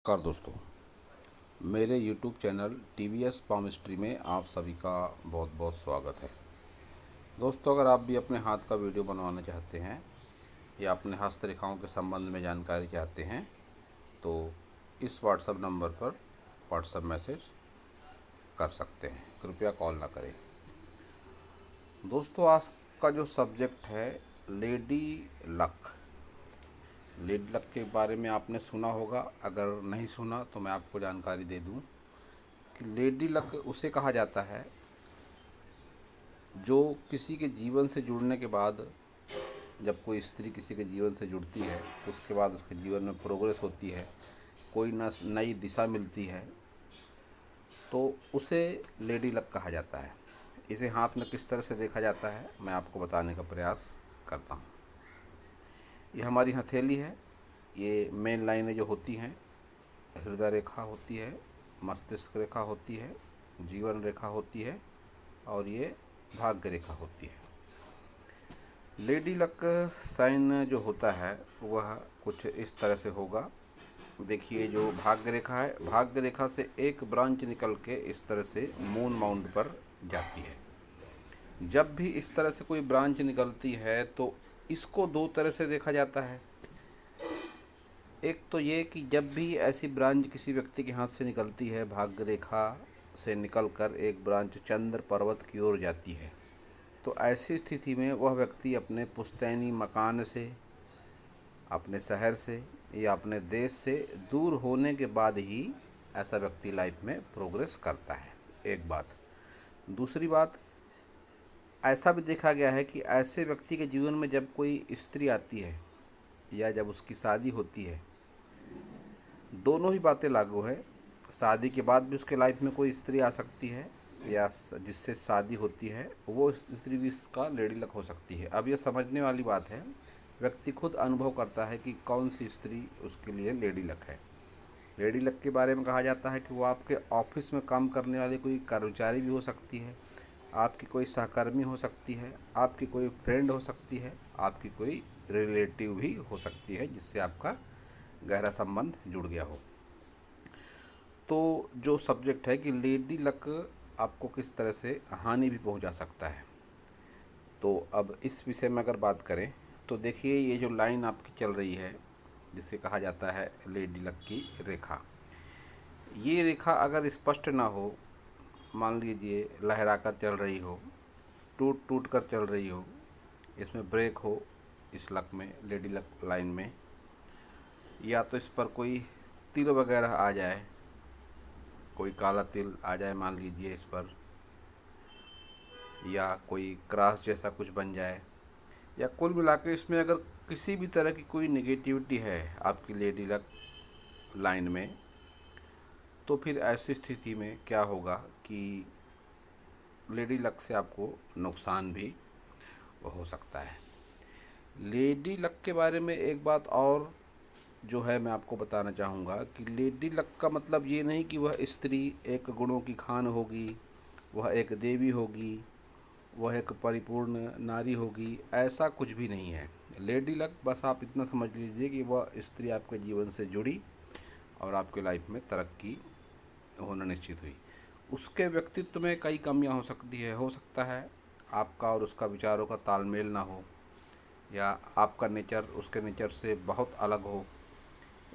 नमस्कार दोस्तों, मेरे YouTube चैनल TVS पामिस्ट्री में आप सभी का बहुत बहुत स्वागत है। दोस्तों, अगर आप भी अपने हाथ का वीडियो बनवाना चाहते हैं या अपने हस्तरेखाओं के संबंध में जानकारी चाहते हैं तो इस व्हाट्सएप नंबर पर व्हाट्सएप मैसेज कर सकते हैं, कृपया कॉल ना करें। दोस्तों, आज का जो सब्जेक्ट है लेडी लक। लेडी लक के बारे में आपने सुना होगा, अगर नहीं सुना तो मैं आपको जानकारी दे दूं कि लेडी लक उसे कहा जाता है जो किसी के जीवन से जुड़ने के बाद, जब कोई स्त्री किसी के जीवन से जुड़ती है तो उसके बाद उसके जीवन में प्रोग्रेस होती है, कोई नई दिशा मिलती है, तो उसे लेडी लक कहा जाता है। इसे हाथ में किस तरह से देखा जाता है मैं आपको बताने का प्रयास करता हूँ। ये हमारी हथेली है, ये मेन लाइनें जो होती हैं, हृदय रेखा होती है, मस्तिष्क रेखा होती है, जीवन रेखा होती है और ये भाग्य रेखा होती है। लेडी लक साइन जो होता है वह कुछ इस तरह से होगा। देखिए, जो भाग्य रेखा है, भाग्य रेखा से एक ब्रांच निकल के इस तरह से मून माउंट पर जाती है। जब भी इस तरह से कोई ब्रांच निकलती है तो इसको दो तरह से देखा जाता है। एक तो ये कि जब भी ऐसी ब्रांच किसी व्यक्ति के हाथ से निकलती है, भाग्य रेखा से निकलकर एक ब्रांच चंद्र पर्वत की ओर जाती है, तो ऐसी स्थिति में वह व्यक्ति अपने पुश्तैनी मकान से, अपने शहर से या अपने देश से दूर होने के बाद ही ऐसा व्यक्ति लाइफ में प्रोग्रेस करता है। एक बात। दूसरी बात, ऐसा भी देखा गया है कि ऐसे व्यक्ति के जीवन में जब कोई स्त्री आती है या जब उसकी शादी होती है, दोनों ही बातें लागू है। शादी के बाद भी उसके लाइफ में कोई स्त्री आ सकती है या जिससे शादी होती है वो स्त्री भी इसका लेडी लक हो सकती है। अब यह समझने वाली बात है, व्यक्ति खुद अनुभव करता है कि कौन सी स्त्री उसके लिए लेडी लक है। लेडी लक के बारे में कहा जाता है कि वो आपके ऑफिस में काम करने वाली कोई कर्मचारी भी हो सकती है, आपकी कोई सहकर्मी हो सकती है, आपकी कोई फ्रेंड हो सकती है, आपकी कोई रिलेटिव भी हो सकती है जिससे आपका गहरा संबंध जुड़ गया हो। तो जो सब्जेक्ट है कि लेडी लक आपको किस तरह से हानि भी पहुंचा सकता है, तो अब इस विषय में अगर बात करें तो देखिए, ये जो लाइन आपकी चल रही है जिसे कहा जाता है लेडी लक की रेखा, ये रेखा अगर स्पष्ट ना हो, मान लीजिए लहरा कर चल रही हो, टूट टूट कर चल रही हो, इसमें ब्रेक हो, इस लक में, लेडी लक लाइन में, या तो इस पर कोई तिल वगैरह आ जाए, कोई काला तिल आ जाए मान लीजिए इस पर, या कोई क्रॉस जैसा कुछ बन जाए, या कुल मिला के इसमें अगर किसी भी तरह की कोई नेगेटिविटी है आपकी लेडी लक लाइन में, तो फिर ऐसी स्थिति में क्या होगा कि लेडी लक से आपको नुकसान भी हो सकता है। लेडी लक के बारे में एक बात और जो है मैं आपको बताना चाहूँगा कि लेडी लक का मतलब ये नहीं कि वह स्त्री एक गुणों की खान होगी, वह एक देवी होगी, वह एक परिपूर्ण नारी होगी, ऐसा कुछ भी नहीं है। लेडी लक बस आप इतना समझ लीजिए कि वह स्त्री आपके जीवन से जुड़ी और आपके लाइफ में तरक्की होना निश्चित हुई। उसके व्यक्तित्व में कई कमियां हो सकती है, हो सकता है आपका और उसका विचारों का तालमेल ना हो, या आपका नेचर उसके नेचर से बहुत अलग हो,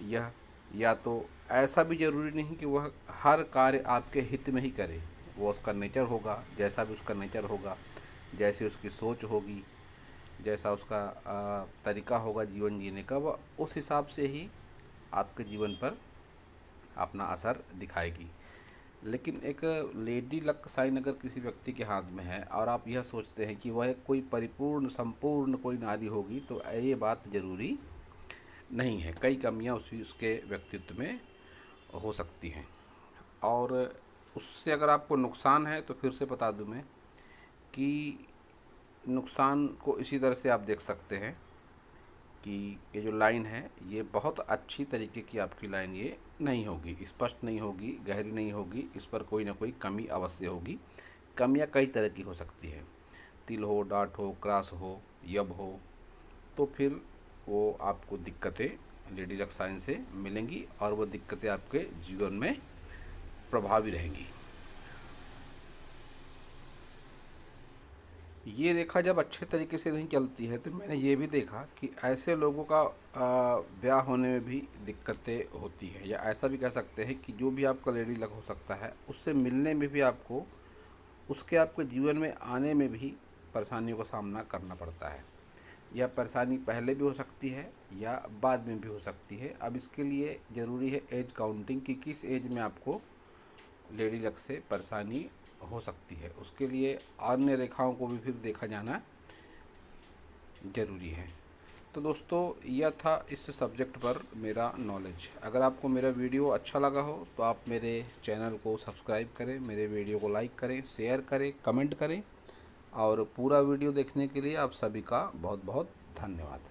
यह या तो ऐसा भी ज़रूरी नहीं कि वह हर कार्य आपके हित में ही करे। वो उसका नेचर होगा, जैसा भी उसका नेचर होगा, जैसी उसकी सोच होगी, जैसा उसका तरीका होगा जीवन जीने का, वह उस हिसाब से ही आपके जीवन पर अपना असर दिखाएगी। लेकिन एक लेडी लक साइन अगर किसी व्यक्ति के हाथ में है और आप यह सोचते हैं कि वह कोई परिपूर्ण संपूर्ण कोई नारी होगी, तो ये बात ज़रूरी नहीं है। कई कमियां उसके व्यक्तित्व में हो सकती हैं। और उससे अगर आपको नुकसान है तो फिर से बता दूं मैं कि नुकसान को इसी तरह से आप देख सकते हैं कि ये जो लाइन है ये बहुत अच्छी तरीके की आपकी लाइन ये नहीं होगी, स्पष्ट नहीं होगी, गहरी नहीं होगी, इस पर कोई ना कोई कमी अवश्य होगी। कमियां कई तरह की हो सकती है, तिल हो, डाट हो, क्रॉस हो, यब हो, तो फिर वो आपको दिक्कतें लेडी लक साइन से मिलेंगी और वो दिक्कतें आपके जीवन में प्रभावी रहेंगी। ये रेखा जब अच्छे तरीके से नहीं चलती है तो मैंने ये भी देखा कि ऐसे लोगों का ब्याह होने में भी दिक्कतें होती है, या ऐसा भी कह सकते हैं कि जो भी आपका लेडी लक हो सकता है उससे मिलने में भी आपको उसके आपके जीवन में आने में भी परेशानियों का सामना करना पड़ता है। यह परेशानी पहले भी हो सकती है या बाद में भी हो सकती है। अब इसके लिए ज़रूरी है एज काउंटिंग कि किस एज में आपको लेडी लक से परेशानी हो सकती है। उसके लिए अन्य रेखाओं को भी फिर देखा जाना ज़रूरी है। तो दोस्तों यह था इस सब्जेक्ट पर मेरा नॉलेज। अगर आपको मेरा वीडियो अच्छा लगा हो तो आप मेरे चैनल को सब्सक्राइब करें, मेरे वीडियो को लाइक करें, शेयर करें, कमेंट करें, और पूरा वीडियो देखने के लिए आप सभी का बहुत बहुत धन्यवाद।